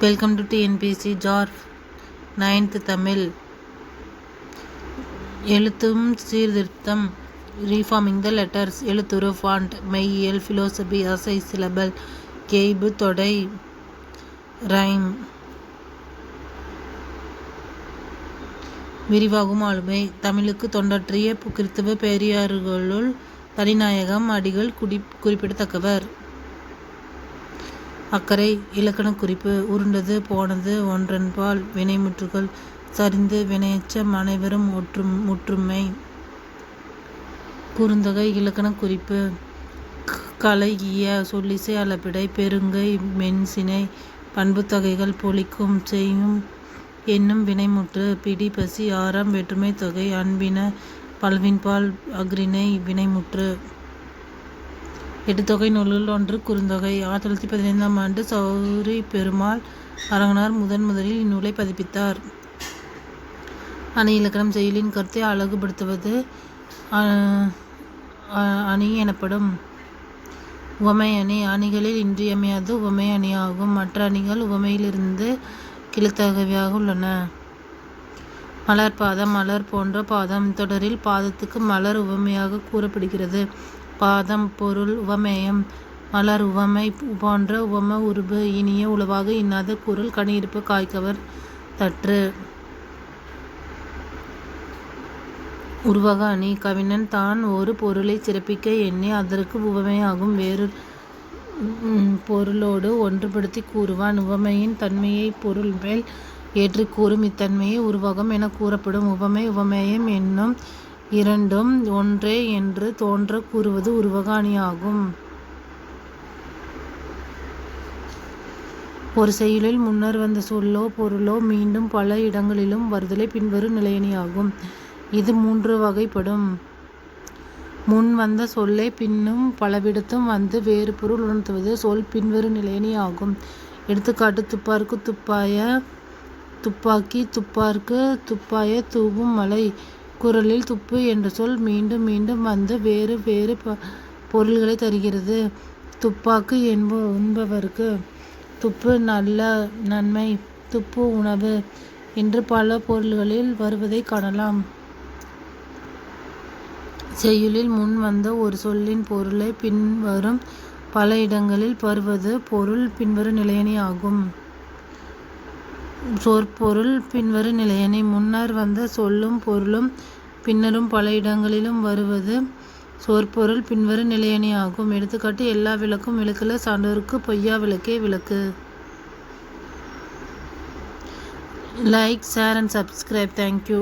Welcome to TNPSC ஜார் 9th Tamil. எழுத்தும் சீர்திருத்தம். Reforming the letters. எழுத்துரு, ஃபாண்ட், மெய்யியல், ஃபிலோசபி, அசை, சிலபல், கெய்பு, தொடை, ரைம். விரிவாகும் ஆளுமை. தமிழுக்கு தொண்டாற்றிய கிறித்தவ பெரியார்களுள் தனிநாயகம் அடிகள் குறிப்பிடத்தக்கவர். அக்கறை. இலக்கண குறிப்பு. உருண்டது, போனது, ஒன்றன்பால், வினைமுற்றுகள், சரிந்து, வினையெச்சம், அனைவரும், முற்றுமை. குறுந்தொகை. இலக்கண குறிப்பு. கலையிய, சொல்லிசை, அளபிடை, பெருங்கை, மென்சினை, பண்புத்தொகைகள், பொலிக்கும், செய்யும், என்னும், வினைமுற்று, பிடி, பசி, ஆறாம், வேற்றுமை தொகை, அன்பின, பல்வின்பால், அஃறிணை, வினைமுற்று. எட்டுத்தொகை நூல்கள். 1. குறுந்தொகை. 1915ஆம் ஆண்டு சௌரி பெருமாள் அரங்கனார் முதலில் இந்நூலை பதிப்பித்தார். அணி இலக்கணம். செய்யுளின் கருத்தை அழகுபடுத்துவது அணி எனப்படும். உவமை அணி. அணிகளில் இன்றியமையாது உவமை அணியாகும். மற்ற அணிகள் உவமையிலிருந்து கிளத்தகவையாக உள்ளன. மலர் பாதம். மலர் போன்ற பாதம். தொடரில் பாதத்துக்கு மலர் உவமையாக கூறப்படுகிறது. பாதம் பொருள் உவமேயம். மலர் உவமை போன்ற உவம உருபு. இனிய உளவாக இன்னாத குரல் கனியிருப்பு காய்கவர் தற்று. உருவக அணி. கவிஞன் தான் ஒரு பொருளை சிறப்பிக்க எண்ணி அதற்கு உவமையாகும் வேறு பொருளோடு ஒன்றுபடுத்தி கூறுவான். உவமையின் தன்மையை பொருள் மேல் ஏற்றி கூறும் இத்தன்மையை உருவகம் என கூறப்படும். உவமை உவமேயம் என்னும் இரண்டும் ஒன்றே என்று தோன்ற கூறுவது உருவக அணியாகும். ஒரு செய்யுளில் முன்னர் வந்த சொல்லோ பொருளோ மீண்டும் பல இடங்களிலும் வருதலை பின்வரும் நிலையணியாகும். இது 3 வகைப்படும். முன் வந்த சொல்லை பின்னும் பலவிடத்தும் வந்து வேறு பொருள் உணர்த்துவது சொல் பின்வரும் நிலையணியாகும். எடுத்துக்காட்டு: துப்பார்க்கு துப்பாய, துப்பாக்கி, துப்பார்க்கு துப்பாய, தூவும் மலை. குறளில் துப்பு என்ற சொல் மீண்டும் மீண்டும் வந்து வேறு வேறு பொருள்களை தருகிறது. துப்பாக்கு உண்பவர்க்கு, துப்பு நல்ல நன்மை, துப்பு உணவு என்று பல பொருள்களில் வருவதை காணலாம். செய்யுளில் முன் வந்த ஒரு சொல்லின் பொருளை பின்வரும் பல இடங்களில் வருவது பொருள் பின்வரும் நிலையணி ஆகும். சொற்பொருள் பின்வரும் நிலையணி. முன்னர் வந்த சொல்லும் பொருளும் பின்னரும் பல இடங்களிலும் வருவது சொற்பொருள் பின்வரும் நிலையணி ஆகும். எடுத்துக்காட்டு: எல்லா விளக்கும் விளக்கல, சான்றோருக்கு பொய்யா விளக்கே விளக்கு. Like, share and subscribe. Thank you.